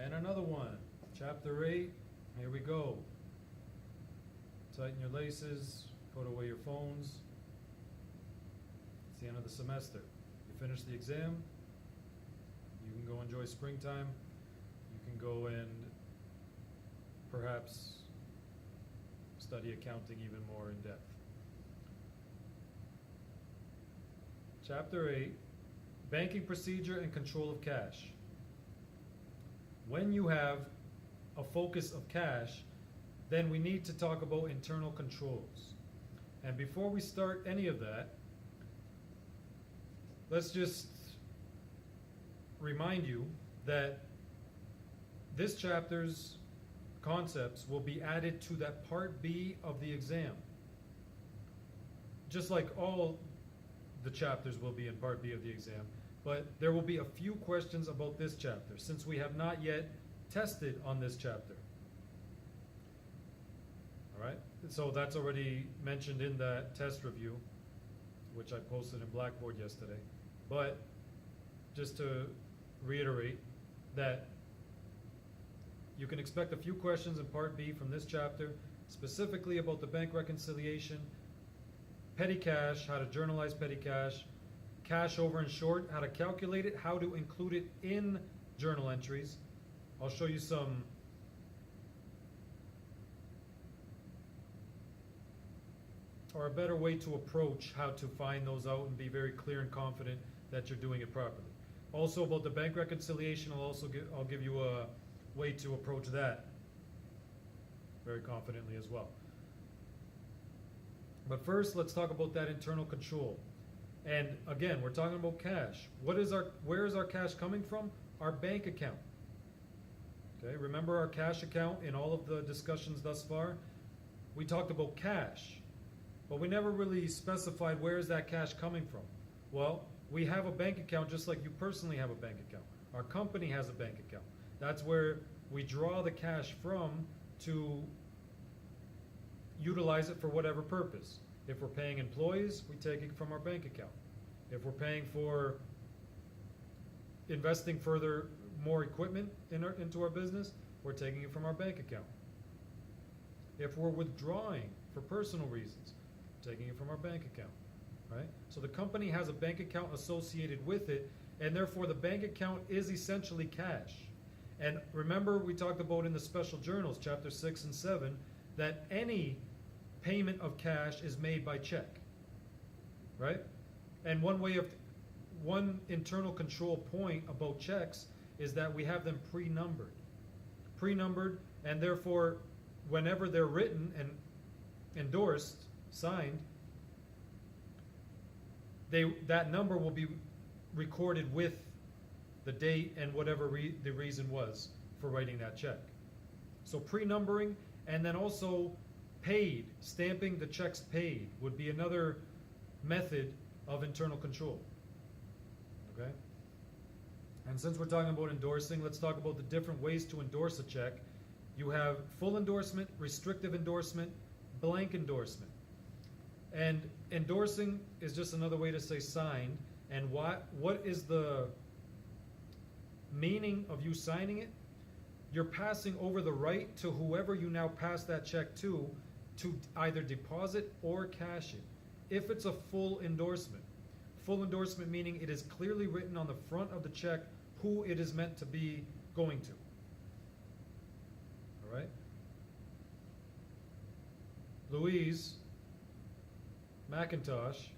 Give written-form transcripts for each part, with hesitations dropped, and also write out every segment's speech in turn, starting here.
And another one. Chapter 8. Here we go. Tighten your laces. Put away your phones. It's the end of the semester. You finish the exam. You can go enjoy springtime. You can go and perhaps study accounting even more in depth. Chapter 8. Banking procedure and control of cash. When you have a focus of cash, then we need to talk about internal controls. And before we start any of that, let's just remind you that this chapter's concepts will be added to that part B of the exam. Just like all the chapters will be in part B of the exam, but there will be a few questions about this chapter since we have not yet tested on this chapter. All right, so that's already mentioned in that test review, which I posted in Blackboard yesterday. But just to reiterate that you can expect a few questions in part B from this chapter, specifically about the bank reconciliation, petty cash, how to journalize petty cash, cash over and short, how to calculate it, how to include it in journal entries. I'll show you some or a better way to approach how to find those out and be very clear and confident that you're doing it properly. Also about the bank reconciliation, I'll give you a way to approach that very confidently as well. But first, let's talk about that internal control. And again, we're talking about cash. Where is our cash coming from? Our bank account. Okay, remember our cash account in all of the discussions thus far? We talked about cash, but we never really specified where is that cash coming from. Well, we have a bank account just like you personally have a bank account. Our company has a bank account. That's where we draw the cash from to utilize it for whatever purpose. If we're paying employees, we take it from our bank account. If we're paying for investing further more equipment into our business, we're taking it from our bank account. If we're withdrawing for personal reasons, we're taking it from our bank account, right? So the company has a bank account associated with it, and therefore the bank account is essentially cash. And remember, we talked about in the special journals, chapter 6 and 7, that any payment of cash is made by check, right? And one internal control point about checks is that we have them pre-numbered, and therefore whenever they're written and endorsed, signed, that number will be recorded with the date and whatever the reason was for writing that check. So pre-numbering, and then also paid, stamping the checks paid would be another method of internal control. Okay? And since we're talking about endorsing, let's talk about the different ways to endorse a check. You have full endorsement, restrictive endorsement, blank endorsement. And endorsing is just another way to say signed. And what is the meaning of you signing it? You're passing over the right to whoever you now pass that check to either deposit or cash it. If it's a full endorsement meaning it is clearly written on the front of the check who it is meant to be going to. All right? Louise McIntosh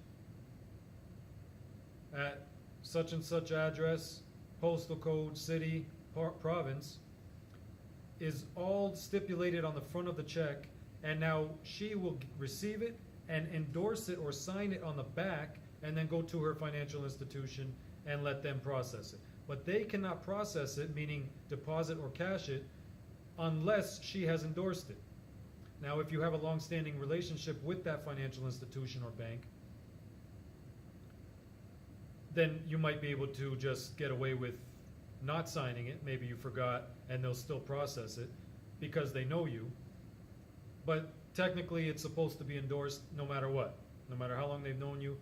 at such and such address, postal code, city, province, is all stipulated on the front of the check, and now she will receive it and endorse it or sign it on the back and then go to her financial institution and let them process it. But they cannot process it, meaning deposit or cash it, unless she has endorsed it. Now, if you have a long-standing relationship with that financial institution or bank, then you might be able to just get away with not signing it. Maybe you forgot and they'll still process it because they know you. But technically it's supposed to be endorsed no matter what. No matter how long they've known you,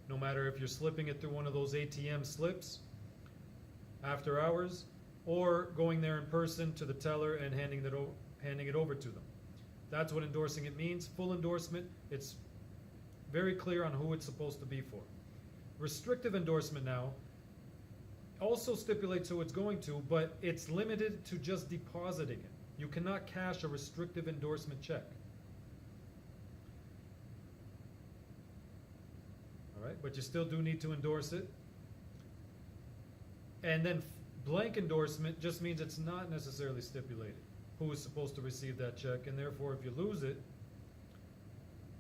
no matter if you're slipping it through one of those ATM slips after hours, or going there in person to the teller and handing it over to them. That's what endorsing it means. Full endorsement, it's very clear on who it's supposed to be for. Restrictive endorsement now also stipulates who it's going to, but it's limited to just depositing it. You cannot cash a restrictive endorsement check. All right, but you still do need to endorse it. And then blank endorsement just means it's not necessarily stipulated who is supposed to receive that check, and therefore if you lose it,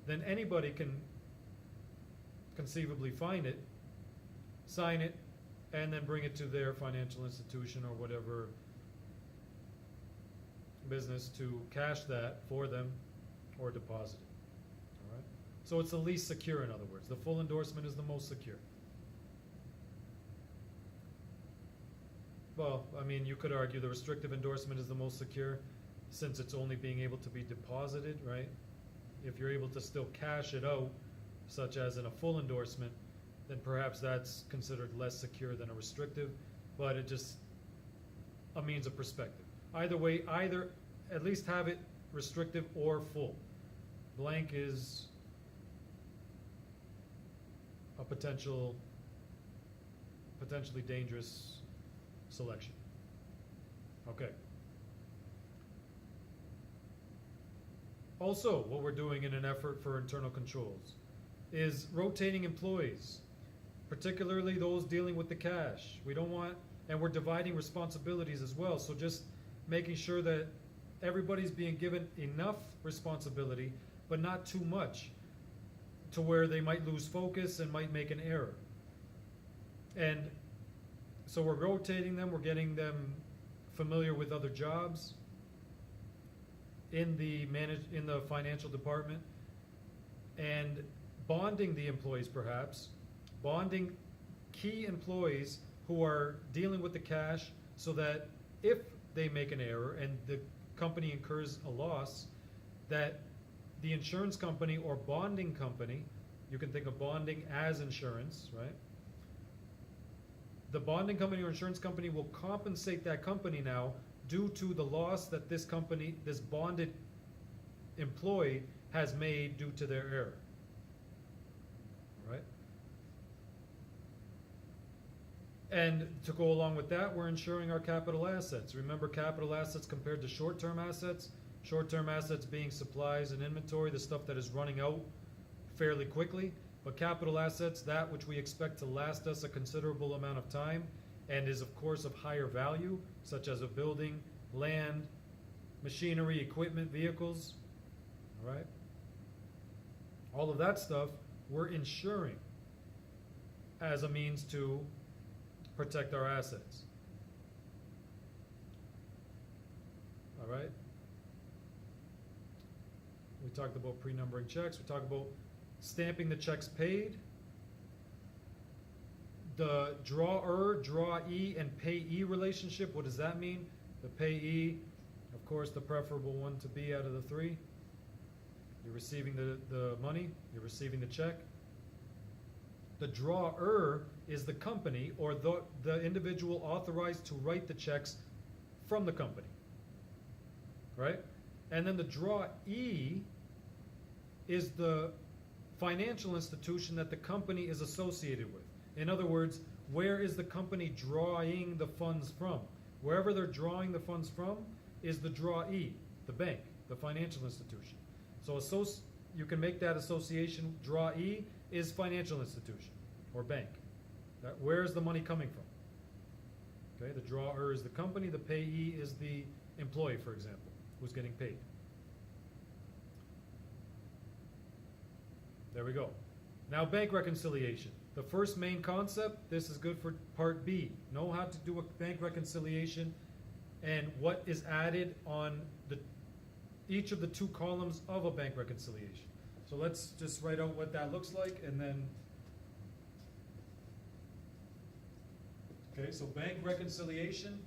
then anybody can conceivably find it, sign it, and then bring it to their financial institution or whatever business to cash that for them or deposit it. All right? So it's the least secure, in other words. The full endorsement is the most secure. Well, I mean, you could argue the restrictive endorsement is the most secure since it's only being able to be deposited, right? If you're able to still cash it out, such as in a full endorsement, then perhaps that's considered less secure than a restrictive, but it just a means of perspective. Either way, either at least have it restrictive or full. Blank is a potentially dangerous selection. Okay. Also, what we're doing in an effort for internal controls is rotating employees, particularly those dealing with the cash. We don't want, and we're dividing responsibilities as well, so just making sure that everybody's being given enough responsibility, but not too much to where they might lose focus and might make an error. And so we're rotating them, we're getting them familiar with other jobs in the financial department, and bonding the employees perhaps, bonding key employees who are dealing with the cash so that if they make an error and the company incurs a loss, that the insurance company or bonding company, you can think of bonding as insurance, right? The bonding company or insurance company will compensate that company now due to the loss that this company, this bonded employee has made due to their error. All right? And to go along with that, we're insuring our capital assets. Remember, capital assets compared to short-term assets. Short-term assets being supplies and inventory, the stuff that is running out fairly quickly. But capital assets, that which we expect to last us a considerable amount of time and is of course of higher value, such as a building, land, machinery, equipment, vehicles, all right? All of that stuff we're insuring as a means to protect our assets. All right? We talked about pre-numbering checks. We talked about stamping the checks paid. The drawer, drawee, and payee relationship, what does that mean? The payee, of course, the preferable one to be out of the three. You're receiving the money, you're receiving the check. The drawer is the company or the individual authorized to write the checks from the company, right? And then the drawee is the financial institution that the company is associated with. In other words, where is the company drawing the funds from? Wherever they're drawing the funds from is the drawee, the bank, the financial institution. So you can make that association. Drawee is financial institution or bank. Where is the money coming from? Okay, the drawer is the company, the payee is the employee, for example, who's getting paid. There we go. Now bank reconciliation. The first main concept, this is good for part B. Know how to do a bank reconciliation and what is added on each of the two columns of a bank reconciliation. So let's just write out what that looks like and then. Okay, so bank reconciliation,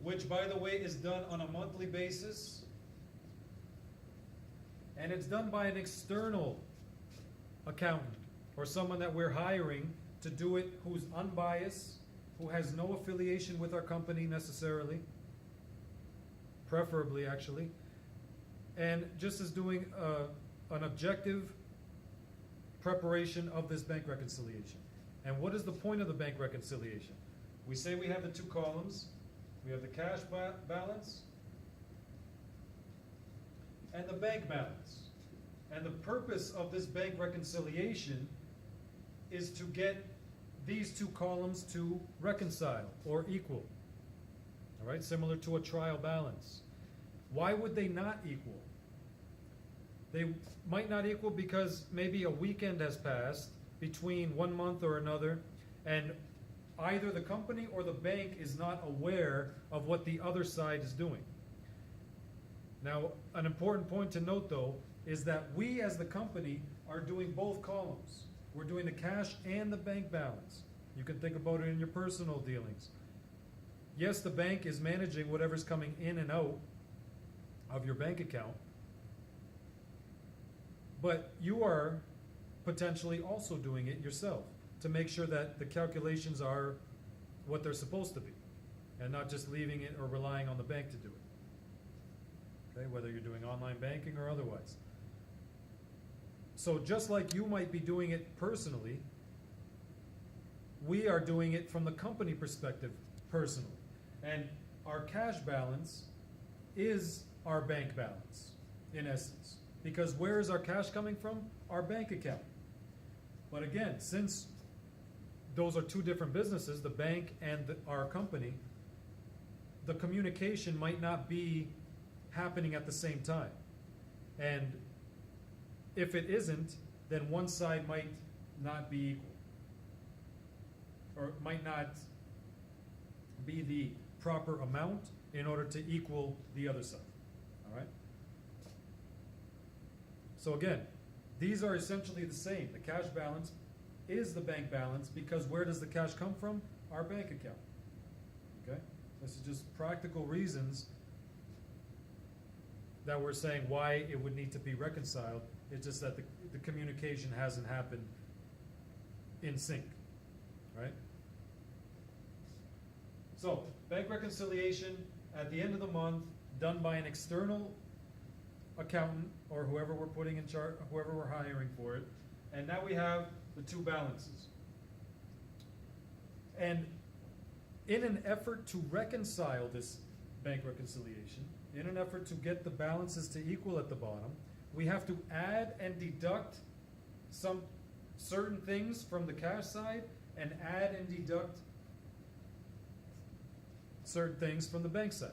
which by the way is done on a monthly basis, and it's done by an external accountant or someone that we're hiring to do it who's unbiased who has no affiliation with our company necessarily, preferably actually, and just is doing an objective preparation of this bank reconciliation. And what is the point of the bank reconciliation? We say we have the two columns. We have the cash balance and the bank balance. And the purpose of this bank reconciliation is to get these two columns to reconcile or equal. All right, similar to a trial balance. Why would they not equal? They might not equal because maybe a weekend has passed between 1 month or another, and either the company or the bank is not aware of what the other side is doing. Now, an important point to note though is that we as the company are doing both columns. We're doing the cash and the bank balance. You can think about it in your personal dealings. Yes, the bank is managing whatever's coming in and out of your bank account, but you are potentially also doing it yourself to make sure that the calculations are what they're supposed to be and not just leaving it or relying on the bank to do it. Okay, whether you're doing online banking or otherwise. So just like you might be doing it personally, we are doing it from the company perspective personally. And our cash balance is our bank balance, in essence. Because where is our cash coming from? Our bank account. But again, since those are two different businesses, the bank and our company, the communication might not be happening at the same time. And if it isn't, then one side might not be equal, or might not be the proper amount in order to equal the other side. All right? So again, these are essentially the same. The cash balance is the bank balance because where does the cash come from? Our bank account. Okay? This is just practical reasons that we're saying why it would need to be reconciled. It's just that the communication hasn't happened in sync, right? So, bank reconciliation at the end of the month, done by an external accountant or whoever we're putting in charge, whoever we're hiring for it. And now we have the two balances. And in an effort to reconcile this bank reconciliation, in an effort to get the balances to equal at the bottom, we have to add and deduct some certain things from the cash side and add and deduct certain things from the bank side.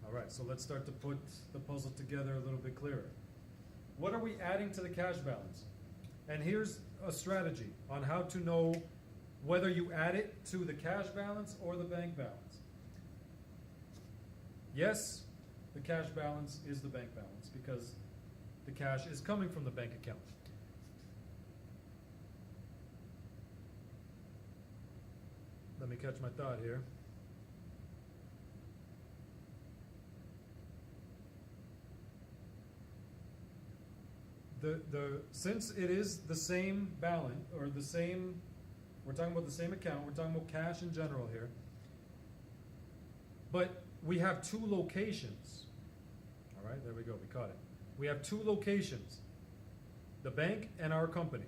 All right, so let's start to put the puzzle together a little bit clearer. What are we adding to the cash balance? And here's a strategy on how to know whether you add it to the cash balance or the bank balance. Yes, the cash balance is the bank balance because the cash is coming from the bank account. Let me catch my thought here. Since it is the same balance, or the same, we're talking about the same account, we're talking about cash in general here, but we have two locations. All right, there we go, we caught it. We have two locations, the bank and our company.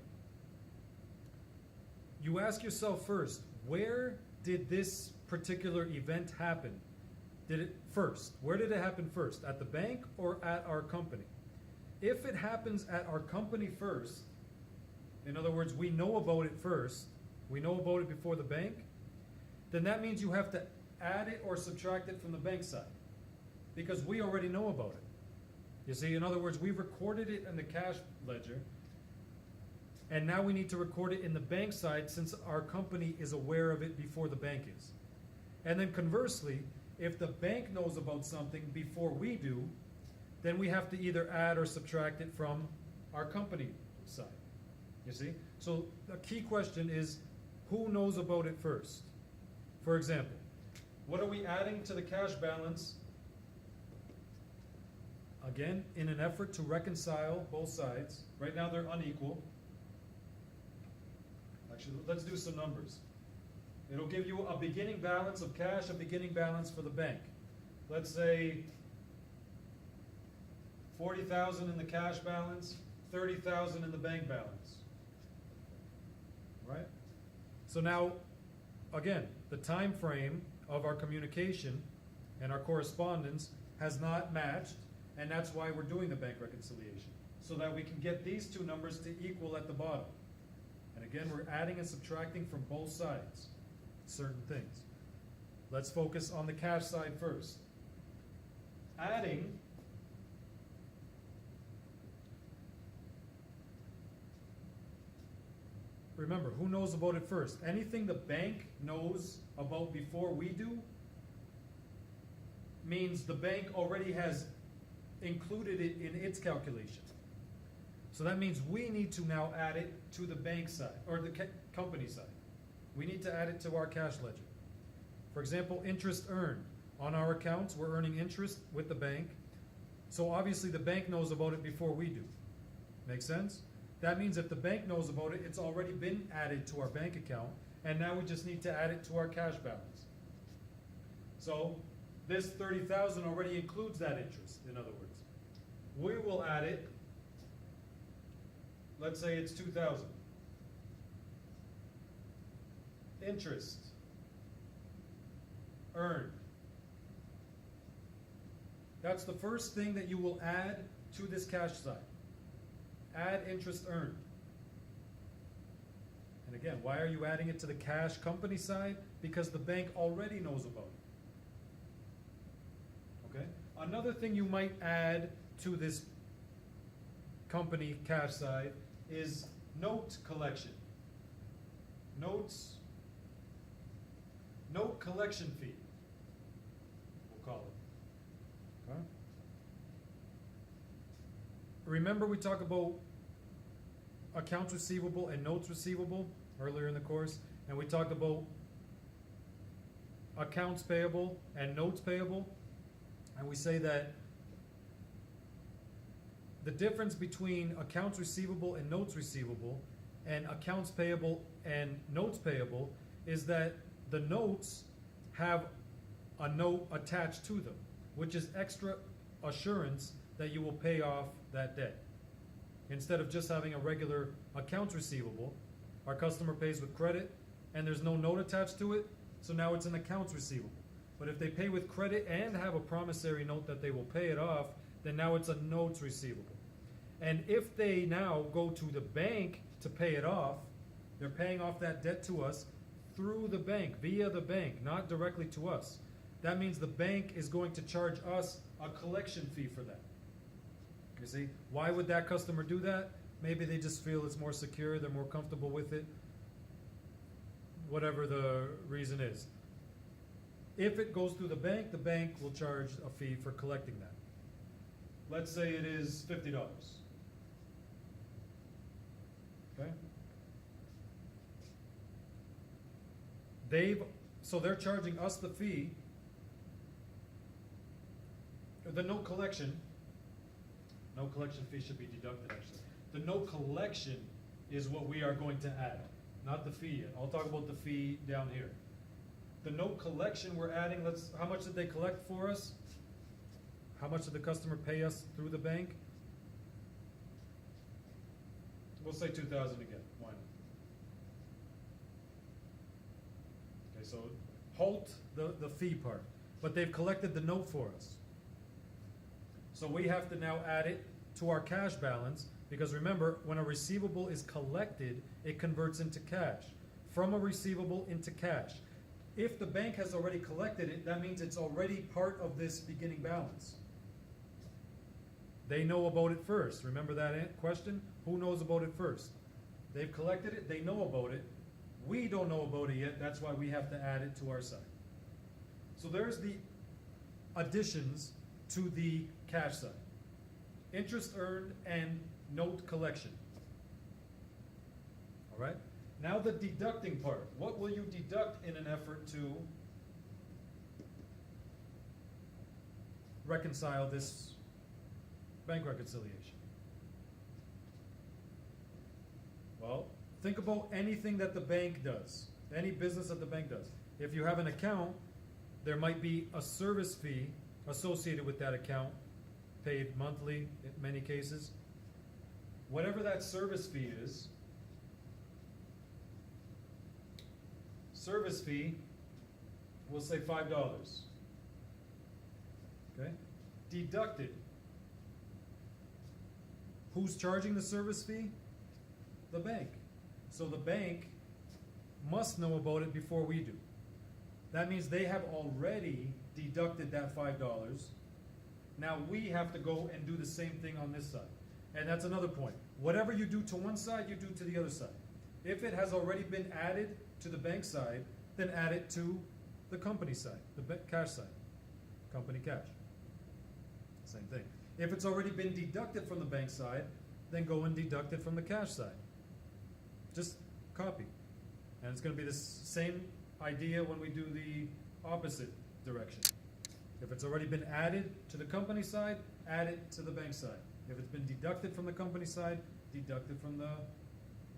You ask yourself first, where did this particular event happen? Did it first? Where did it happen first? At the bank or at our company? If it happens at our company first, in other words, we know about it first, we know about it before the bank, then that means you have to add it or subtract it from the bank side because we already know about it. You see, in other words, we recorded it in the cash ledger and now we need to record it in the bank side since our company is aware of it before the bank is. And then conversely, if the bank knows about something before we do, then we have to either add or subtract it from our company side. You see? So the key question is, who knows about it first? For example, what are we adding to the cash balance? Again, in an effort to reconcile both sides. Right now they're unequal. Actually, let's do some numbers. It'll give you a beginning balance of cash, a beginning balance for the bank. Let's say 40,000 in the cash balance, 30,000 in the bank balance. Right? So now, again, the time frame of our communication and our correspondence has not matched, and that's why we're doing the bank reconciliation, so that we can get these two numbers to equal at the bottom. And again, we're adding and subtracting from both sides certain things. Let's focus on the cash side first. Adding remember, who knows about it first? Anything the bank knows about before we do means the bank already has included it in its calculation. So that means we need to now add it to the bank side, or the company side. We need to add it to our cash ledger. For example, interest earned. On our accounts, we're earning interest with the bank. So obviously the bank knows about it before we do. Make sense? That means if the bank knows about it, it's already been added to our bank account, and now we just need to add it to our cash balance. So this 30,000 already includes that interest, in other words. We will add it, let's say it's 2,000. Interest earned. That's the first thing that you will add to this cash side. Add interest earned. And again, why are you adding it to the cash company side? Because the bank already knows about it. Okay? Another thing you might add to this company cash side is note collection. Note collection fee, we'll call it. Okay? Remember we talked about accounts receivable and notes receivable earlier in the course, and we talked about accounts payable and notes payable, and we say that the difference between accounts receivable and notes receivable and accounts payable and notes payable is that the notes have a note attached to them, which is extra assurance that you will pay off that debt. Instead of just having a regular accounts receivable, our customer pays with credit and there's no note attached to it, so now it's an accounts receivable. But if they pay with credit and have a promissory note that they will pay it off, then now it's a notes receivable. And if they now go to the bank to pay it off, they're paying off that debt to us through the bank, via the bank, not directly to us. That means the bank is going to charge us a collection fee for that. You see, why would that customer do that? Maybe they just feel it's more secure, they're more comfortable with it, whatever the reason is. If it goes through the bank will charge a fee for collecting that. Let's say it is $50. Okay? So they're charging us the fee. The note collection fee should be deducted actually. The note collection is what we are going to add, not the fee yet. I'll talk about the fee down here. The note collection we're adding, how much did they collect for us? How much did the customer pay us through the bank? We'll say 2,000 again, why not? Okay, so halt the fee part, but they've collected the note for us. So we have to now add it to our cash balance, because remember, when a receivable is collected, it converts into cash. From a receivable into cash. If the bank has already collected it, that means it's already part of this beginning balance. They know about it first. Remember that question? Who knows about it first? They've collected it, they know about it. We don't know about it yet, that's why we have to add it to our side. So there's the additions to the cash side. Interest earned and note collection. All right? Now the deducting part. What will you deduct in an effort to reconcile this bank reconciliation? Well, think about anything that the bank does, any business that the bank does. If you have an account, there might be a service fee associated with that account, paid monthly in many cases. Whatever that service fee is, we'll say $5. Okay? Deducted. Who's charging the service fee? The bank. So the bank must know about it before we do. That means they have already deducted that $5. Now we have to go and do the same thing on this side. And that's another point. Whatever you do to one side, you do to the other side. If it has already been added to the bank side, then add it to the company side, the cash side. Company cash. Same thing. If it's already been deducted from the bank side, then go and deduct it from the cash side. Just copy. And it's going to be the same idea when we do the opposite direction. If it's already been added to the company side, add it to the bank side. If it's been deducted from the company side, deduct it from the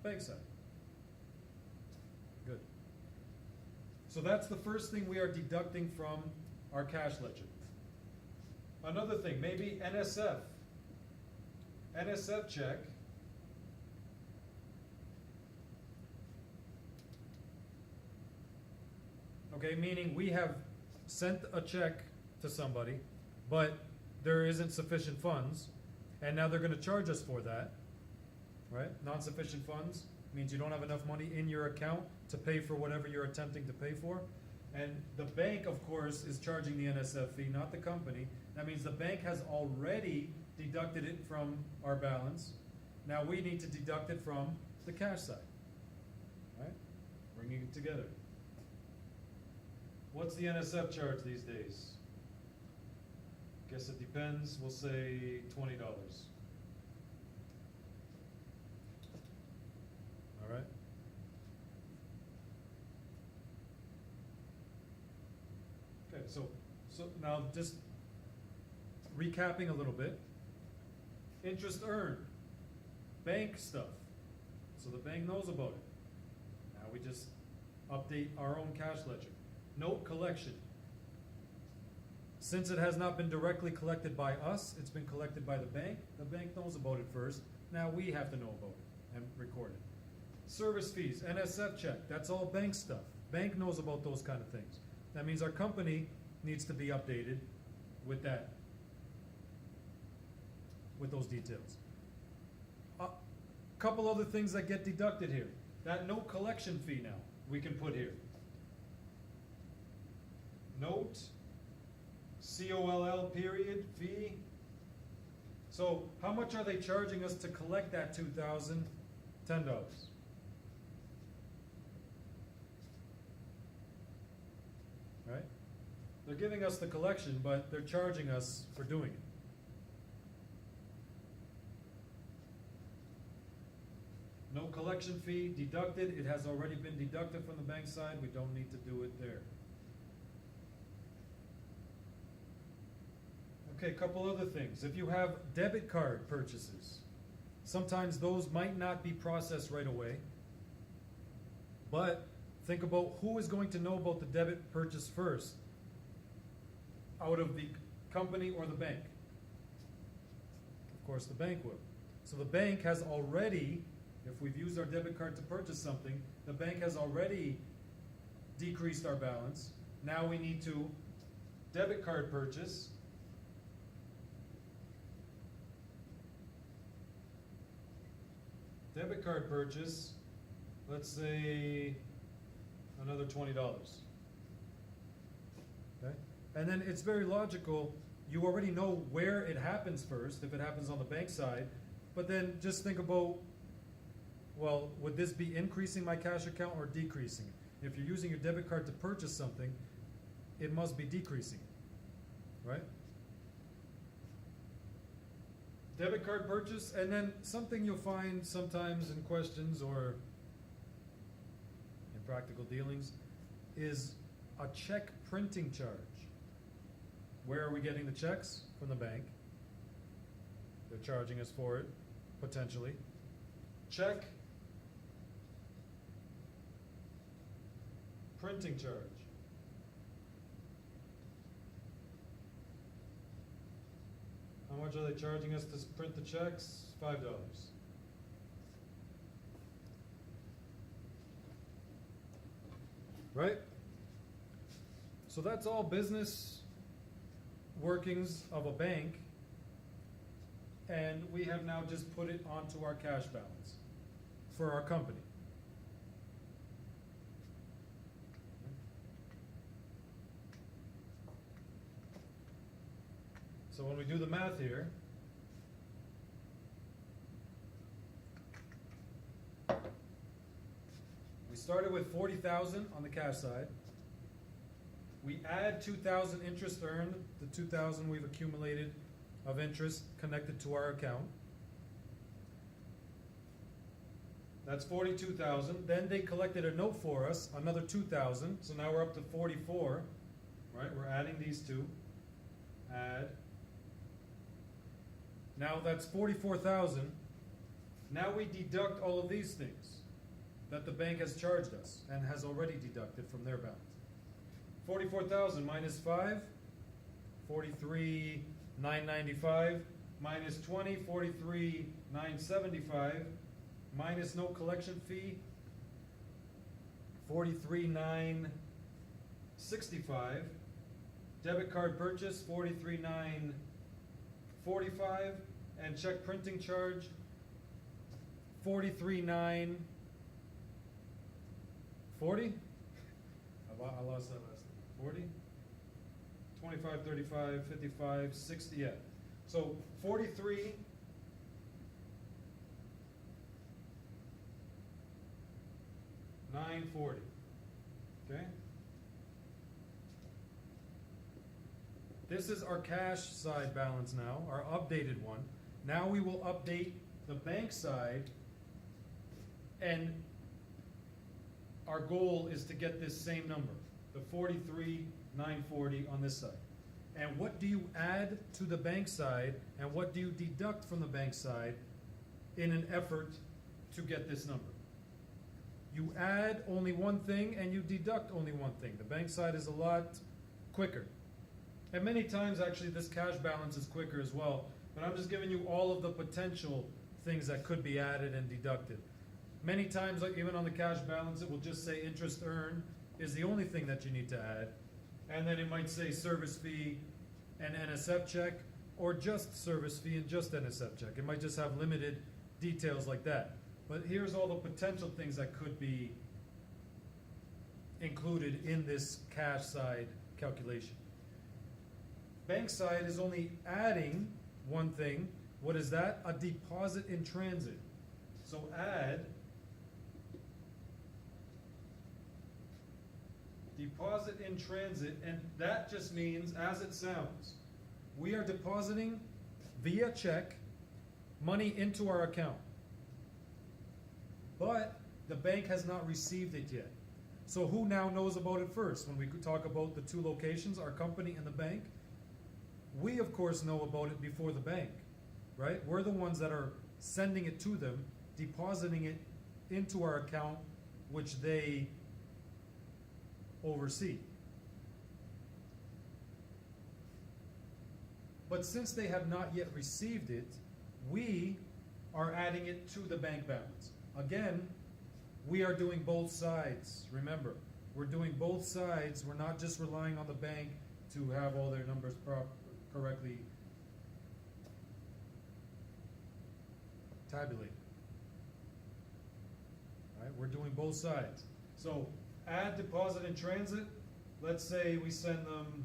bank side. Good. So that's the first thing we are deducting from our cash ledger. Another thing, maybe NSF. NSF check. Okay, meaning we have sent a check to somebody, but there isn't sufficient funds, and now they're going to charge us for that, right? Non-sufficient funds means you don't have enough money in your account to pay for whatever you're attempting to pay for. And the bank, of course, is charging the NSF fee, not the company. That means the bank has already deducted it from our balance. Now we need to deduct it from the cash side, right? Bringing it together. What's the NSF charge these days? Guess it depends. We'll say $20. All right. Okay, so now just recapping a little bit. Interest earned, bank stuff. So the bank knows about it. Now we just update our own cash ledger. Note collection. Since it has not been directly collected by us, it's been collected by the bank. The bank knows about it first. Now we have to know about it and record it. Service fees, NSF check, that's all bank stuff. Bank knows about those kind of things. That means our company needs to be updated with that, with those details. A couple other things that get deducted here. That note collection fee now we can put here. Note, COLL period, fee. So how much are they charging us to collect that $2,000? $10. Right? They're giving us the collection, but they're charging us for doing it. No collection fee deducted. It has already been deducted from the bank side. We don't need to do it there. Okay, a couple other things. If you have debit card purchases, sometimes those might not be processed right away. But think about who is going to know about the debit purchase first, out of the company or the bank. Of course, the bank will. So the bank has already, if we've used our debit card to purchase something, the bank has already decreased our balance. Now we need to debit card purchase. Debit card purchase, let's say another $20. Okay? And then it's very logical, you already know where it happens first, if it happens on the bank side, but then just think about, well, would this be increasing my cash account or decreasing it? If you're using your debit card to purchase something, it must be decreasing it, right? Debit card purchase, and then something you'll find sometimes in questions or in practical dealings is a check printing charge. Where are we getting the checks? From the bank. They're charging us for it, potentially. Check printing charge. How much are they charging us to print the checks? $5. Right? So that's all business workings of a bank, and we have now just put it onto our cash balance for our company. So when we do the math here, we started with 40,000 on the cash side. We add 2,000 interest earned, the 2,000 we've accumulated of interest connected to our account. That's 42,000. Then they collected a note for us, another 2,000. So now we're up to 44, right? We're adding these two. Add. Now that's 44,000. Now we deduct all of these things that the bank has charged us and has already deducted from their balance. 44,000 minus 5, 43,995, minus 20, 43,975, minus no collection fee, 43,965, debit card purchase, 43,945, and check printing charge, 43,940. I lost that last. 40, 25, 35, 55, 60, yeah. So 43, $940, okay? This is our cash side balance now, our updated one. Now we will update the bank side, and our goal is to get this same number, the 43,940 on this side. And what do you add to the bank side, and what do you deduct from the bank side in an effort to get this number? You add only one thing and you deduct only one thing. The bank side is a lot quicker. And many times actually this cash balance is quicker as well, but I'm just giving you all of the potential things that could be added and deducted. Many times, like even on the cash balance, it will just say interest earned is the only thing that you need to add. And then it might say service fee and NSF check, or just service fee and just NSF check. It might just have limited details like that. But here's all the potential things that could be included in this cash side calculation. Bank side is only adding one thing. What is that? A deposit in transit. So add deposit in transit, and that just means, as it sounds, we are depositing via check money into our account. But the bank has not received it yet. So who now knows about it first? When we talk about the two locations, our company and the bank, we of course know about it before the bank, right? We're the ones that are sending it to them, depositing it into our account, which they oversee. But since they have not yet received it, we are adding it to the bank balance. Again, we are doing both sides. Remember, we're doing both sides. We're not just relying on the bank to have all their numbers correctly tabulated. Right? We're doing both sides. So add deposit in transit. Let's say we send them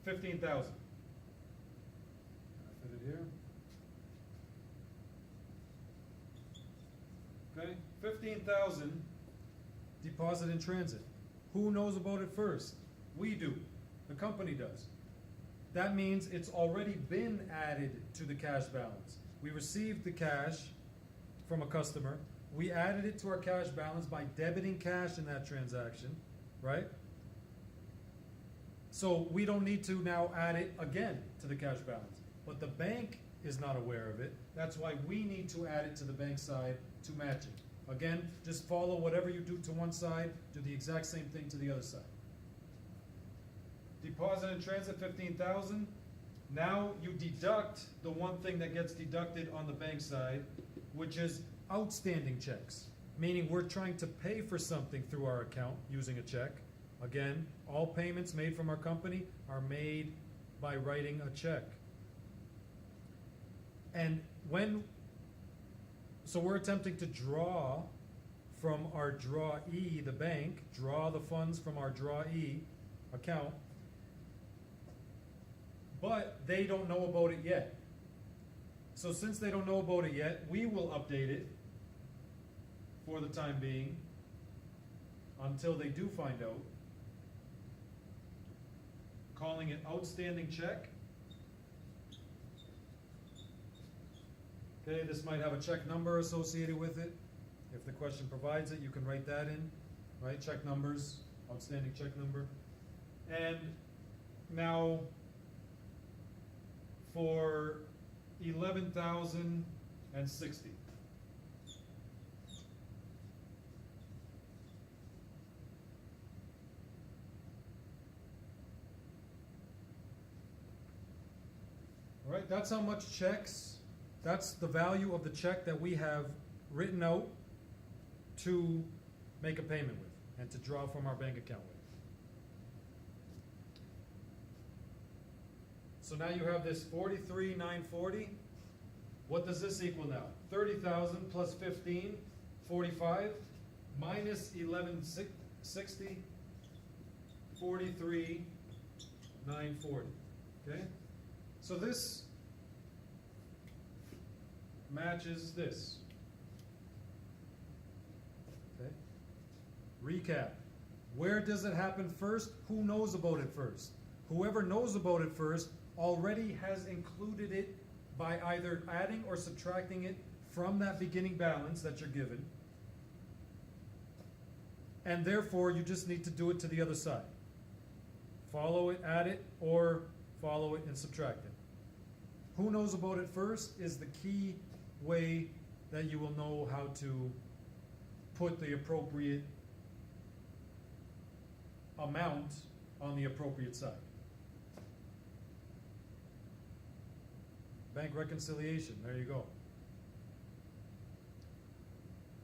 15,000. Can I fit it here? Okay, 15,000 deposit in transit. Who knows about it first? We do. The company does. That means it's already been added to the cash balance. We received the cash from a customer. We added it to our cash balance by debiting cash in that transaction, right? So we don't need to now add it again to the cash balance. But the bank is not aware of it. That's why we need to add it to the bank side to match it. Again, just follow whatever you do to one side, do the exact same thing to the other side. Deposit in transit, 15,000. Now you deduct the one thing that gets deducted on the bank side, which is outstanding checks. Meaning we're trying to pay for something through our account using a check. Again, all payments made from our company are made by writing a check. And so we're attempting to draw from our drawee, the bank, draw the funds from our drawee account, but they don't know about it yet. So since they don't know about it yet, we will update it for the time being until they do find out, calling it outstanding check. Okay, this might have a check number associated with it. If the question provides it, you can write that in, right? Check numbers, outstanding check number. And now for 11,060. All right, that's how much checks. That's the value of the check that we have written out to make a payment with and to draw from our bank account with. So now you have this 43,940. What does this equal now? 30,000 plus 15, 45, minus 1160, 43,940. Okay? So this matches this. Okay? Recap. Where does it happen first? Who knows about it first? Whoever knows about it first already has included it by either adding or subtracting it from that beginning balance that you're given. And therefore, you just need to do it to the other side. Follow it, add it, or follow it and subtract it. Who knows about it first is the key way that you will know how to put the appropriate amount on the appropriate side. Bank reconciliation, there you go.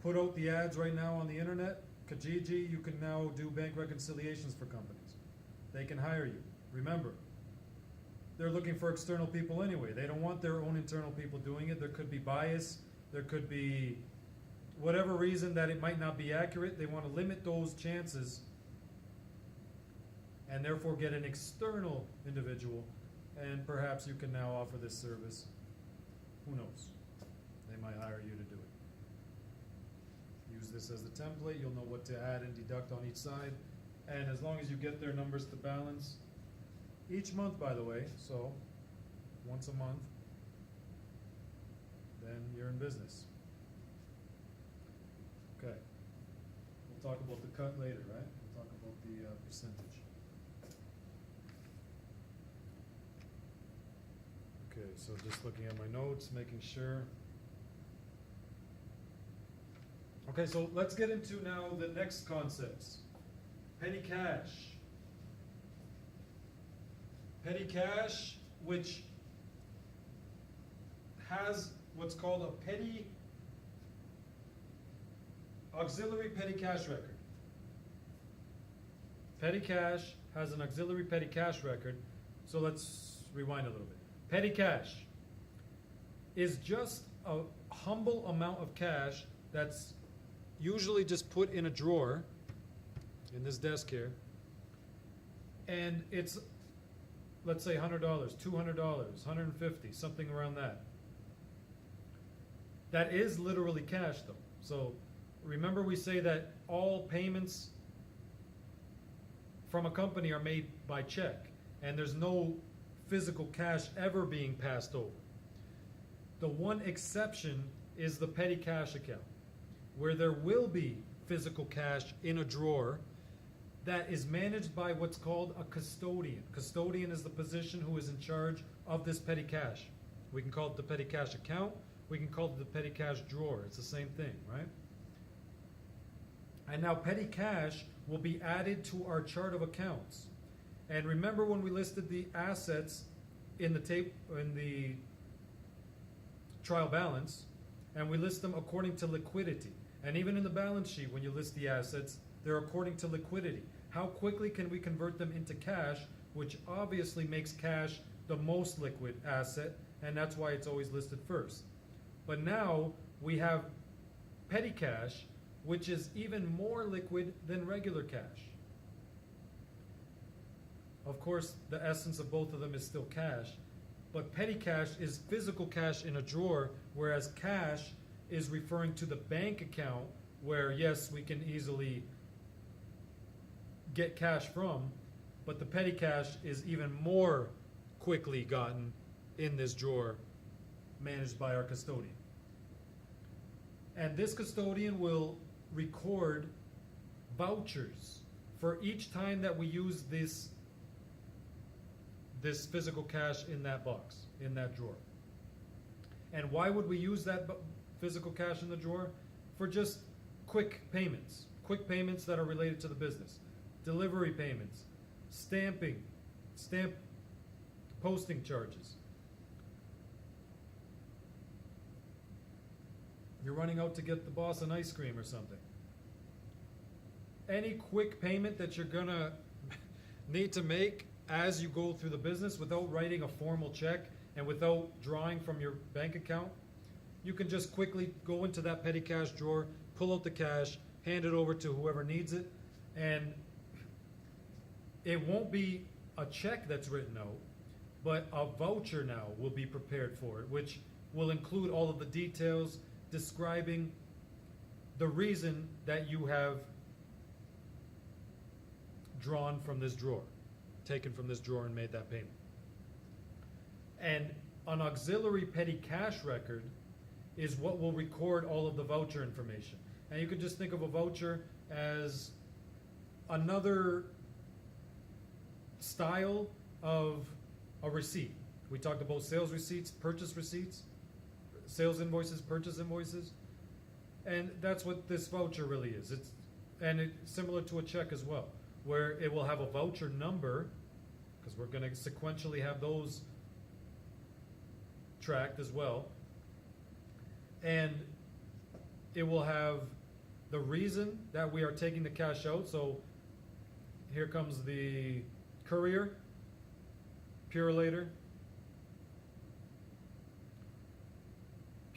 Put out the ads right now on the internet. Kijiji, you can now do bank reconciliations for companies. They can hire you. Remember, they're looking for external people anyway. They don't want their own internal people doing it. There could be bias. There could be whatever reason that it might not be accurate. They want to limit those chances and therefore get an external individual, and perhaps you can now offer this service. Who knows? They might hire you to do it. Use this as the template. You'll know what to add and deduct on each side. And as long as you get their numbers to balance, each month, by the way, so once a month, then you're in business. Okay. We'll talk about the cut later, right? We'll talk about the percentage. Okay, so just looking at my notes, making sure. Okay, so let's get into now the next concepts. Petty cash. Petty cash, which has what's called a auxiliary petty cash record. Petty cash has an auxiliary petty cash record. So let's rewind a little bit. Petty cash is just a humble amount of cash that's usually just put in a drawer in this desk here, and it's, let's say, $100, $200, $150, something around that. That is literally cash, though. So remember, we say that all payments from a company are made by check, and there's no physical cash ever being passed over. The one exception is the petty cash account, where there will be physical cash in a drawer that is managed by what's called a custodian. Custodian is the position who is in charge of this petty cash. We can call it the petty cash account. We can call it the petty cash drawer. It's the same thing, right? And now petty cash will be added to our chart of accounts. And remember when we listed the assets in the trial balance, and we list them according to liquidity. And even in the balance sheet, when you list the assets, they're according to liquidity. How quickly can we convert them into cash, which obviously makes cash the most liquid asset, and that's why it's always listed first. But now we have petty cash, which is even more liquid than regular cash. Of course, the essence of both of them is still cash, but petty cash is physical cash in a drawer, whereas cash is referring to the bank account where, yes, we can easily get cash from, but the petty cash is even more quickly gotten in this drawer managed by our custodian. And this custodian will record vouchers for each time that we use this physical cash in that box, in that drawer. And why would we use that physical cash in the drawer? For just quick payments that are related to the business, delivery payments, stamp posting charges. You're running out to get the boss an ice cream or something. Any quick payment that you're gonna need to make as you go through the business without writing a formal check and without drawing from your bank account, you can just quickly go into that petty cash drawer, pull out the cash, hand it over to whoever needs it, and it won't be a check that's written out, but a voucher now will be prepared for it, which will include all of the details describing the reason that you have drawn from this drawer, taken from this drawer and made that payment. And an auxiliary petty cash record is what will record all of the voucher information. And you can just think of a voucher as another style of a receipt. We talked about sales receipts, purchase receipts, sales invoices, purchase invoices, and that's what this voucher really is. It's similar to a check as well, where it will have a voucher number, because we're going to sequentially have those tracked as well, and it will have the reason that we are taking the cash out. So here comes the courier, Purelator.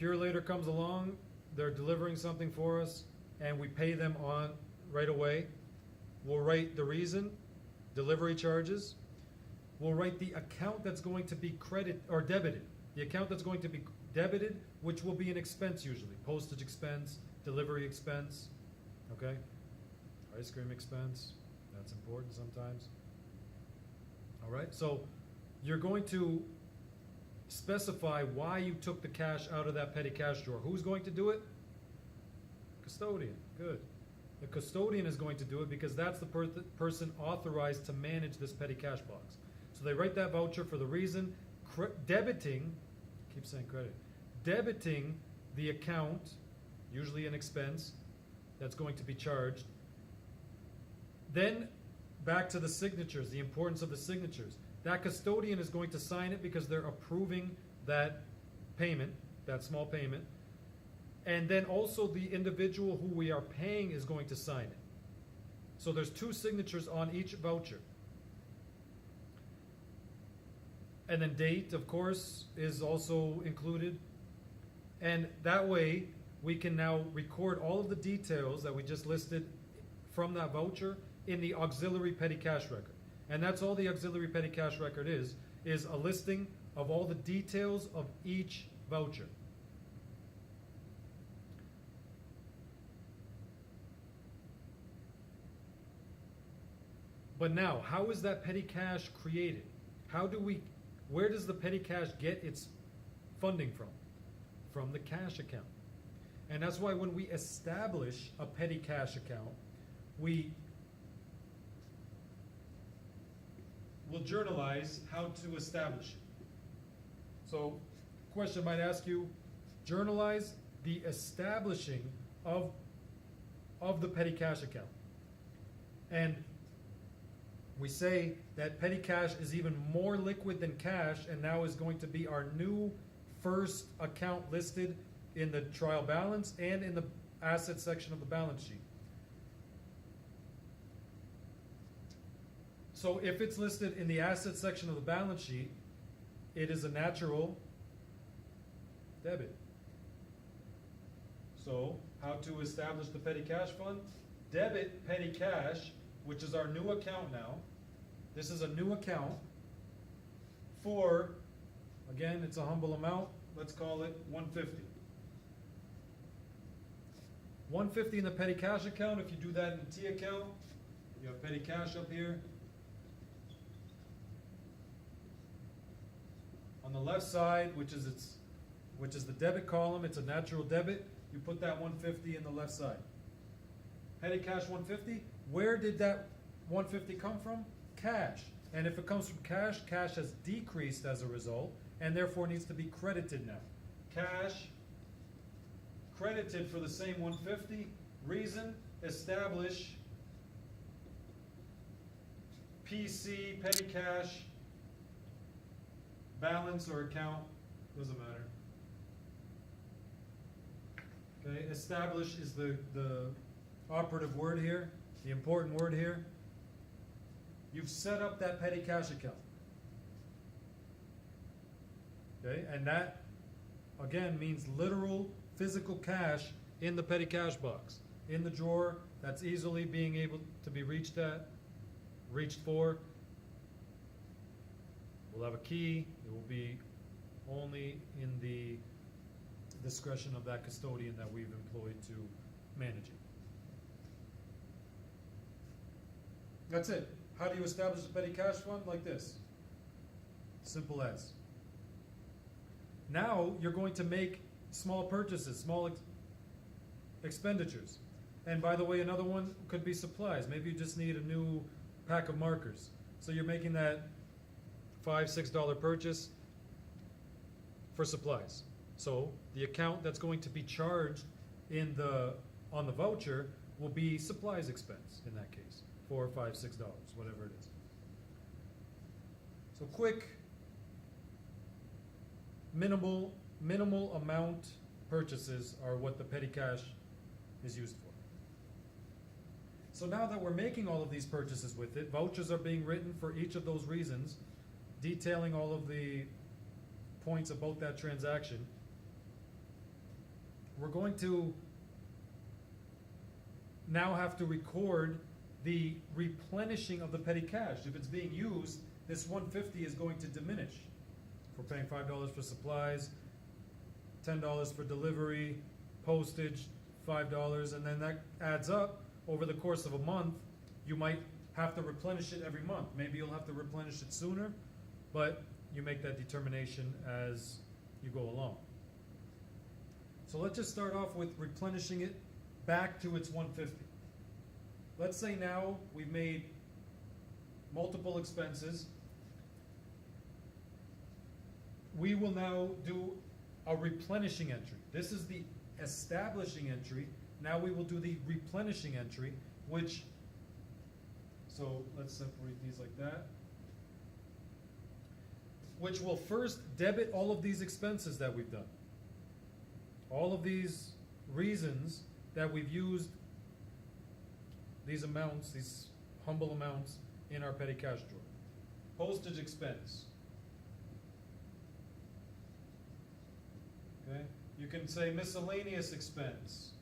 Purelator comes along, they're delivering something for us, and we pay them on right away. We'll write the reason, delivery charges. We'll write the account that's going to be debited. The account that's going to be debited, which will be an expense usually. Postage expense, delivery expense, okay? Ice cream expense, that's important sometimes. All right, so you're going to specify why you took the cash out of that petty cash drawer. Who's going to do it? Custodian, good. The custodian is going to do it because that's the person authorized to manage this petty cash box. So they write that voucher for the reason, debiting the account, usually an expense, that's going to be charged. Then back to the signatures, the importance of the signatures. That custodian is going to sign it because they're approving that payment, that small payment. And then also the individual who we are paying is going to sign it. So there's 2 signatures on each voucher. And then date, of course, is also included. And that way, we can now record all of the details that we just listed from that voucher in the auxiliary petty cash record. And that's all the auxiliary petty cash record is a listing of all the details of each voucher. But now, how is that petty cash created? Where does the petty cash get its funding from? From the cash account. And that's why when we establish a petty cash account, we will journalize how to establish it. So, question might ask you, journalize the establishing of of the petty cash account. And we say that petty cash is even more liquid than cash, and now is going to be our new first account listed in the trial balance and in the asset section of the balance sheet. So if it's listed in the asset section of the balance sheet, it is a natural debit. So how to establish the petty cash fund? Debit petty cash, which is our new account now. This is a new account for, again, it's a humble amount. Let's call it 150. 150 in the petty cash account. If you do that in the T account, you have petty cash up here. On the left side, which is the debit column, it's a natural debit. You put that 150 in the left side. Petty cash 150. Where did that 150 come from? Cash. And if it comes from cash, cash has decreased as a result, and therefore needs to be credited now. Cash credited for the same 150. Reason, establish PC, petty cash, balance or account, doesn't matter. Okay, establish is the operative word here, the important word here. You've set up that petty cash account. Okay, and that, again, means literal physical cash in the petty cash box, in the drawer, that's easily being able to be reached for. We'll have a key. It will be only in the discretion of that custodian that we've employed to manage it. That's it. How do you establish a petty cash fund? Like this. Simple as. Now you're going to make small purchases, small expenditures. And by the way, another one could be supplies. Maybe you just need a new pack of markers. So you're making that $5, $6 purchase for supplies. So the account that's going to be charged on the voucher will be supplies expense in that case. $4, $5, $6, whatever it is. So quick, minimal amount purchases are what the petty cash is used for. So now that we're making all of these purchases with it, vouchers are being written for each of those reasons, detailing all of the points about that transaction. We're going to now have to record the replenishing of the petty cash. If it's being used, this 150 is going to diminish. If we're paying $5 for supplies, $10 for delivery, postage, $5, and then that adds up over the course of a month. You might have to replenish it every month. Maybe you'll have to replenish it sooner, but you make that determination as you go along. So let's just start off with replenishing it back to its 150. Let's say now we've made multiple expenses. We will now do a replenishing entry. This is the establishing entry. Now we will do the replenishing entry, so let's separate these like that, which will first debit all of these expenses that we've done. All of these reasons that we've used these amounts, these humble amounts in our petty cash drawer. Postage expense. Okay, you can say miscellaneous expense.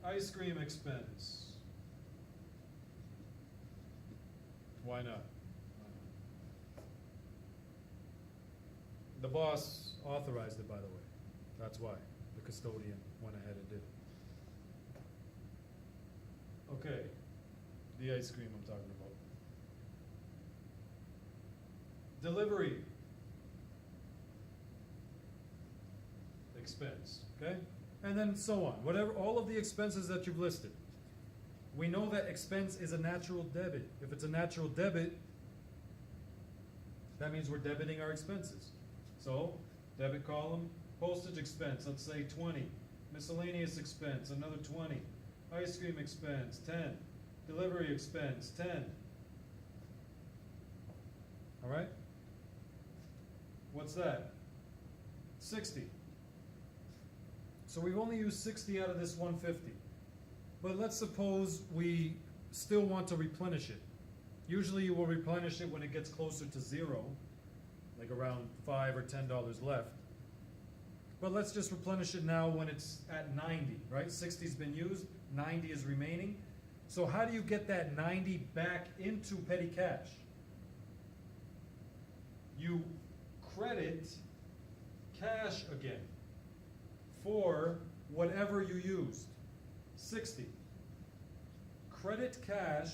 Ice cream expense. Why not? The boss authorized it, by the way. That's why the custodian went ahead and did it. Okay, the ice cream I'm talking about. Delivery expense, okay? And then so on. Whatever, all of the expenses that you've listed. We know that expense is a natural debit. If it's a natural debit, that means we're debiting our expenses. So, debit column, postage expense, let's say 20. Miscellaneous expense, another 20. Ice cream expense, 10. Delivery expense, 10. All right? What's that? 60. So we've only used 60 out of this 150. But let's suppose we still want to replenish it. Usually you will replenish it when it gets closer to zero, like around $5 or $10 left. But let's just replenish it now when it's at 90, right? 60's been used, 90 is remaining. So how do you get that 90 back into petty cash? You credit cash again for whatever you used. 60. Credit cash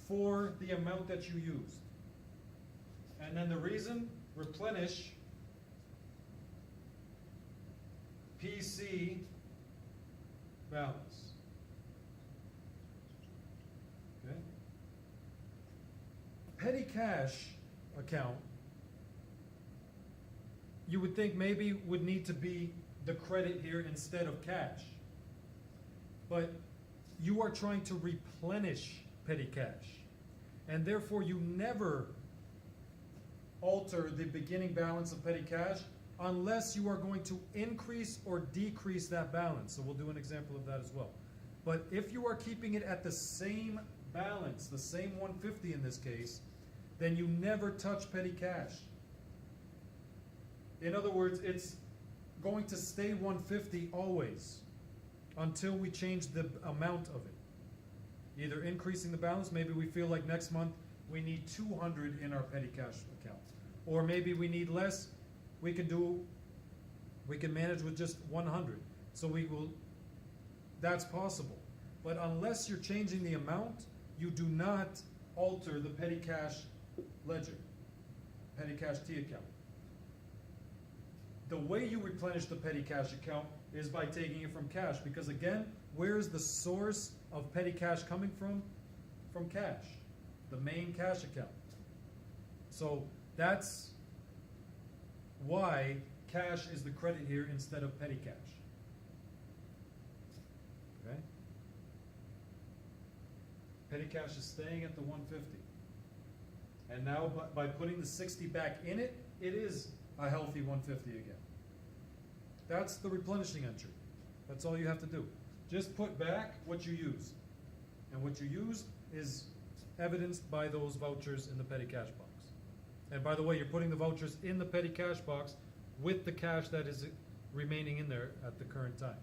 for the amount that you used. And then the reason, replenish PC balance. Okay? Petty cash account, you would think maybe would need to be the credit here instead of cash. But you are trying to replenish petty cash. And therefore you never alter the beginning balance of petty cash unless you are going to increase or decrease that balance. So we'll do an example of that as well. But if you are keeping it at the same balance, the same 150 in this case, then you never touch petty cash. In other words, it's going to stay 150 always until we change the amount of it. Either increasing the balance, maybe we feel like next month we need 200 in our petty cash account. Or maybe we need less, we can manage with just 100. So that's possible. But unless you're changing the amount, you do not alter the petty cash ledger, petty cash T account. The way you replenish the petty cash account is by taking it from cash, because again, where is the source of petty cash coming from? From cash, the main cash account. So that's why cash is the credit here instead of petty cash. Okay? Petty cash is staying at the 150. And now by putting the 60 back in it, it is a healthy 150 again. That's the replenishing entry. That's all you have to do. Just put back what you used. And what you used is evidenced by those vouchers in the petty cash box. And by the way, you're putting the vouchers in the petty cash box with the cash that is remaining in there at the current time.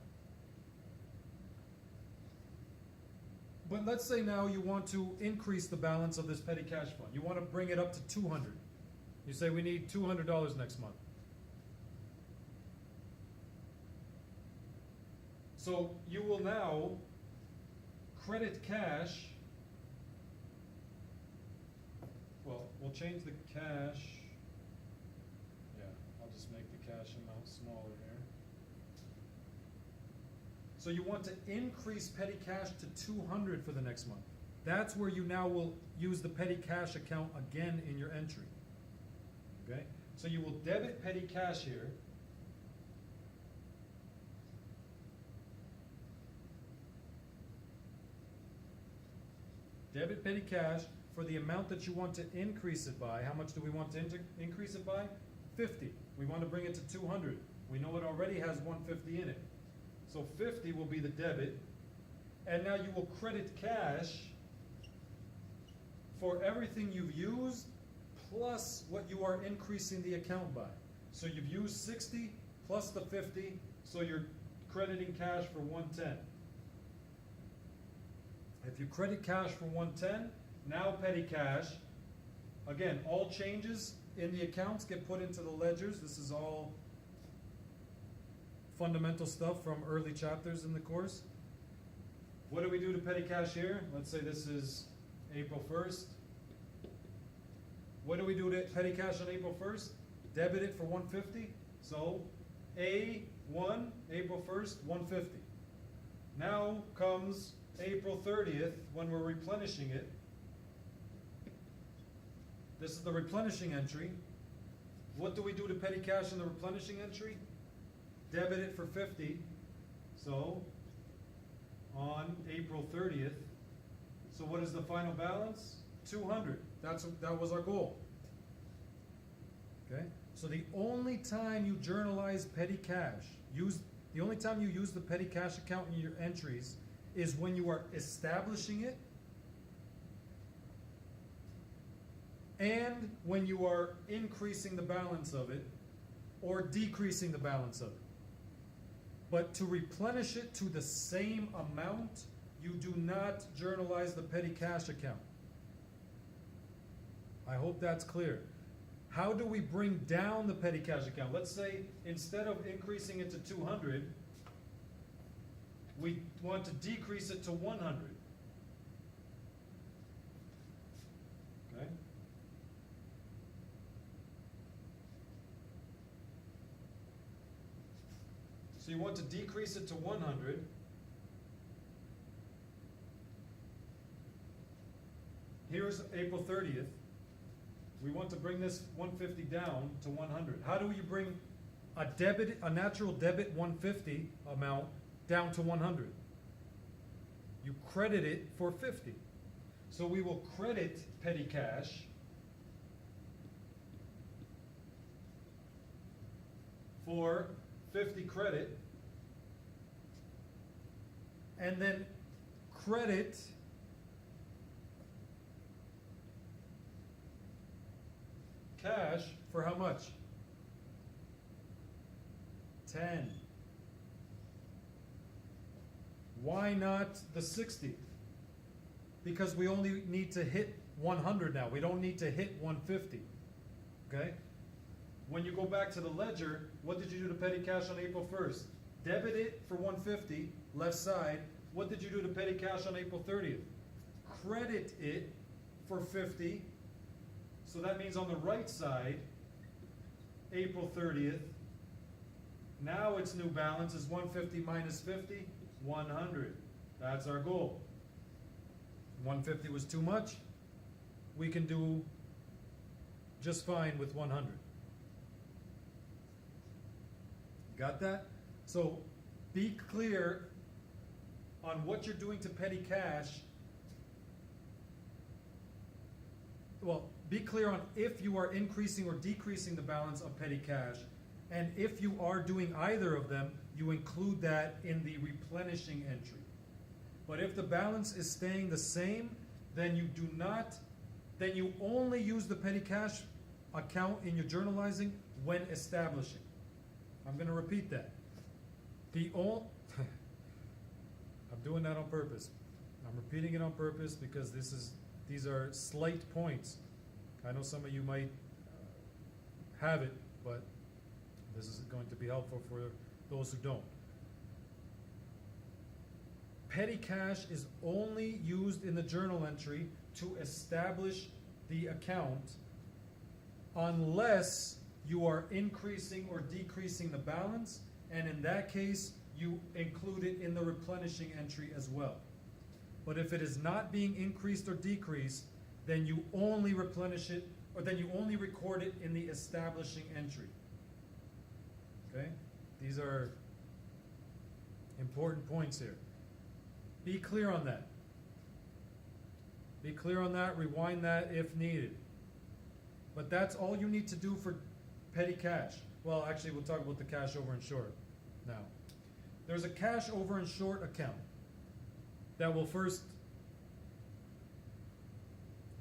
But let's say now you want to increase the balance of this petty cash fund. You want to bring it up to 200. You say we need $200 next month. So you will now credit cash. Well, we'll change the cash. Yeah, I'll just make the cash amount smaller here. So you want to increase petty cash to 200 for the next month. That's where you now will use the petty cash account again in your entry. Okay? So you will debit petty cash here. Debit petty cash for the amount that you want to increase it by. How much do we want to increase it by? 50. We want to bring it to 200. We know it already has 150 in it. So 50 will be the debit. And now you will credit cash for everything you've used plus what you are increasing the account by. So you've used 60 plus the 50, so you're crediting cash for 110. If you credit cash for 110, now petty cash, again, all changes in the accounts get put into the ledgers. This is all fundamental stuff from early chapters in the course. What do we do to petty cash here? Let's say this is April 1st. What do we do to petty cash on April 1st? Debit it for 150. So A1, April 1st, 150. Now comes April 30th when we're replenishing it. This is the replenishing entry. What do we do to petty cash in the replenishing entry? Debit it for 50. So, on April 30th, so what is the final balance? 200. That was our goal. Okay? So the only time you journalize petty cash, the only time you use the petty cash account in your entries is when you are establishing it and when you are increasing the balance of it or decreasing the balance of it. But to replenish it to the same amount, you do not journalize the petty cash account. I hope that's clear. How do we bring down the petty cash account? Let's say instead of increasing it to 200, we want to decrease it to 100. Okay? So you want to decrease it to 100. Here's April 30th. We want to bring this 150 down to 100. How do you bring a natural debit 150 amount down to 100? You credit it for 50. So we will credit petty cash for 50 credit, and then credit cash for how much? 10. Why not the 60? Because we only need to hit 100 now. We don't need to hit 150. Okay? When you go back to the ledger, what did you do to petty cash on April 1st? Debit it for 150, left side. What did you do to petty cash on April 30th? Credit it for 50. So that means on the right side, April 30th, now its new balance is 150 minus 50, 100. That's our goal. 150 was too much. We can do just fine with 100. Got that? So be clear on what you're doing to petty cash. Well, be clear on if you are increasing or decreasing the balance of petty cash. And if you are doing either of them, you include that in the replenishing entry. But if the balance is staying the same, then you only use the petty cash account in your journalizing when establishing. I'm going to repeat that. I'm doing that on purpose. I'm repeating it on purpose because these are slight points. I know some of you might have it, but this is going to be helpful for those who don't. Petty cash is only used in the journal entry to establish the account unless you are increasing or decreasing the balance, and in that case, you include it in the replenishing entry as well. But if it is not being increased or decreased, then you only replenish it, or then you only record it in the establishing entry. Okay? These are important points here. Be clear on that. Be clear on that, rewind that if needed. But that's all you need to do for petty cash. Well, actually, we'll talk about the cash over and short now. There's a cash over and short account that will first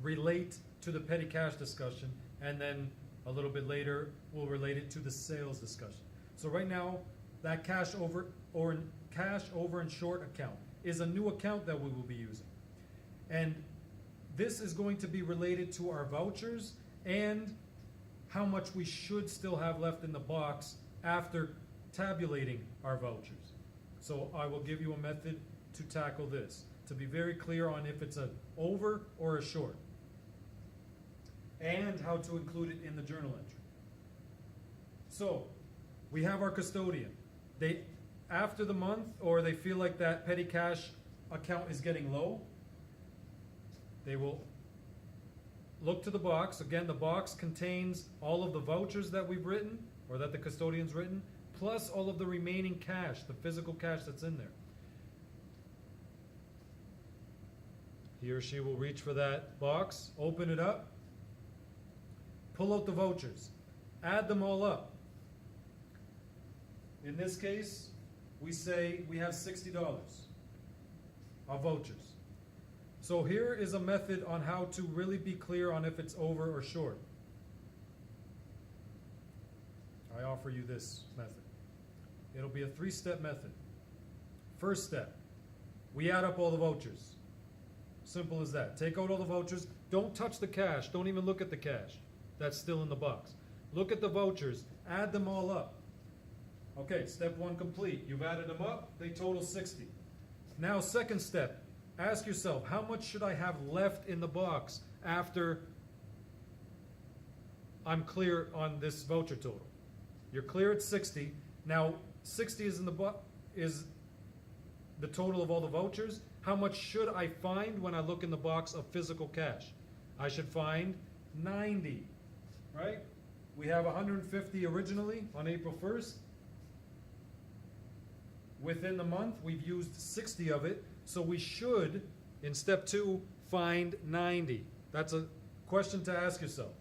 relate to the petty cash discussion, and then a little bit later we'll relate it to the sales discussion. So right now, that cash over and short account is a new account that we will be using. And this is going to be related to our vouchers and how much we should still have left in the box after tabulating our vouchers. So I will give you a method to tackle this, to be very clear on if it's an over or a short, and how to include it in the journal entry. So we have our custodian. They, after the month, or they feel like that petty cash account is getting low, they will look to the box. Again, the box contains all of the vouchers that we've written, or that the custodian's written, plus all of the remaining cash, the physical cash that's in there. He or she will reach for that box, open it up, pull out the vouchers, add them all up. In this case, we say we have $60 of vouchers. So here is a method on how to really be clear on if it's over or short. I offer you this method. It'll be a 3-step method. First step, we add up all the vouchers. Simple as that. Take out all the vouchers. Don't touch the cash. Don't even look at the cash. That's still in the box. Look at the vouchers. Add them all up. Okay, step 1 complete. You've added them up. They total 60. Now, second step. Ask yourself, how much should I have left in the box after I'm clear on this voucher total? You're clear at 60. Now, 60 is in the is the total of all the vouchers. How much should I find when I look in the box of physical cash? I should find 90, right? We have 150 originally on April 1st. Within the month, we've used 60 of it, so we should, in step 2, find 90. That's a question to ask yourself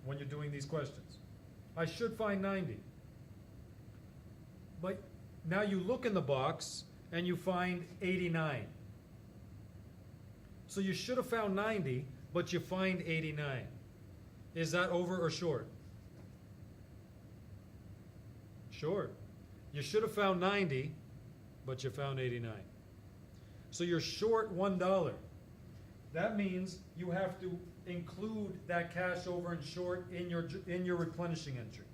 when you're doing these questions. I should find 90. But now you look in the box and you find 89. So you should have found 90, but you find 89. Is that over or short? Short. You should have found 90, but you found 89. So you're short $1. That means you have to include that cash over and short in your replenishing entry.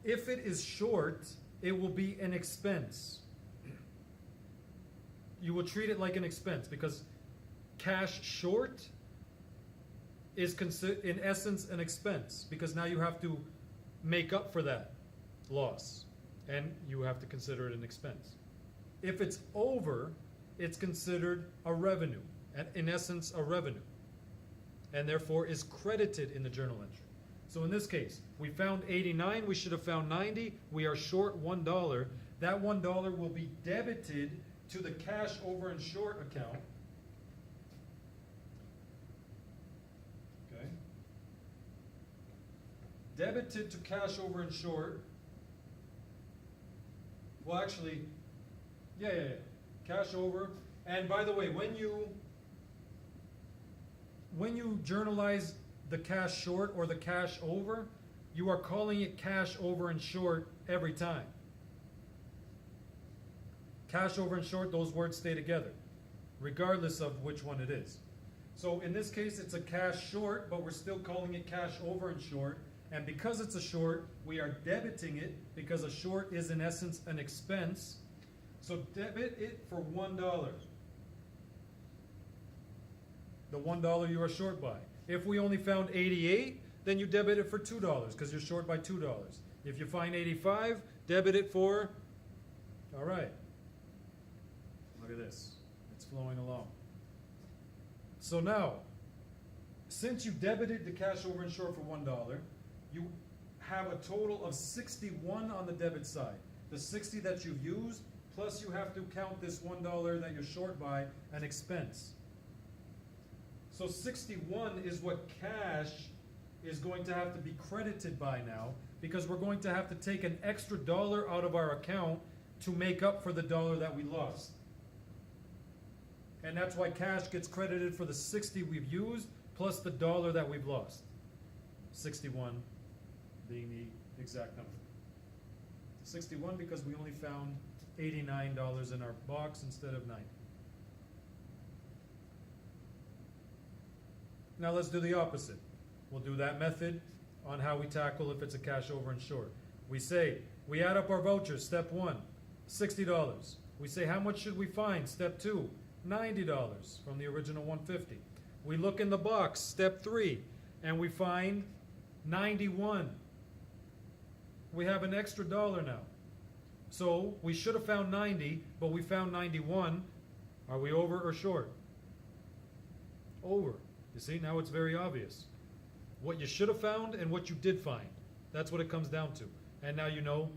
If it is short, it will be an expense. You will treat it like an expense because cash short is in essence an expense because now you have to make up for that loss and you have to consider it an expense. If it's over, it's considered a revenue, and in essence a revenue, and therefore is credited in the journal entry. So in this case, we found 89, we should have found 90, we are short $1. That $1 will be debited to the cash over and short account. Okay. Debited to cash over and short. Well, actually, yeah. Cash over. And by the way, when you journalize the cash short or the cash over, you are calling it cash over and short every time. Cash over and short, those words stay together, regardless of which one it is. So in this case, it's a cash short, but we're still calling it cash over and short. And because it's a short, we are debiting it because a short is in essence an expense. So debit it for $1. The $1 you are short by. If we only found 88, then you debit it for $2 because you're short by $2. If you find 85, debit it for, all right. Look at this. It's flowing along. So now, since you debited the cash over and short for $1, you have a total of 61 on the debit side. The 60 that you've used, plus you have to count this $1 that you're short by an expense. So 61 is what cash is going to have to be credited by now, because we're going to have to take an extra $1 out of our account to make up for the $1 that we lost. And that's why cash gets credited for the 60 we've used plus the $1 that we've lost. 61 being the exact number. 61 because we only found $89 in our box instead of 90. Now let's do the opposite. We'll do that method on how we tackle if it's a cash over and short. We say, we add up our vouchers, step 1, $60. We say, how much should we find? Step 2, $90 from the original 150. We look in the box, step 3, and we find 91. We have an extra $1 now. So we should have found 90, but we found 91. Are we over or short? Over. You see, now it's very obvious. What you should have found and what you did find. That's what it comes down to. And now you know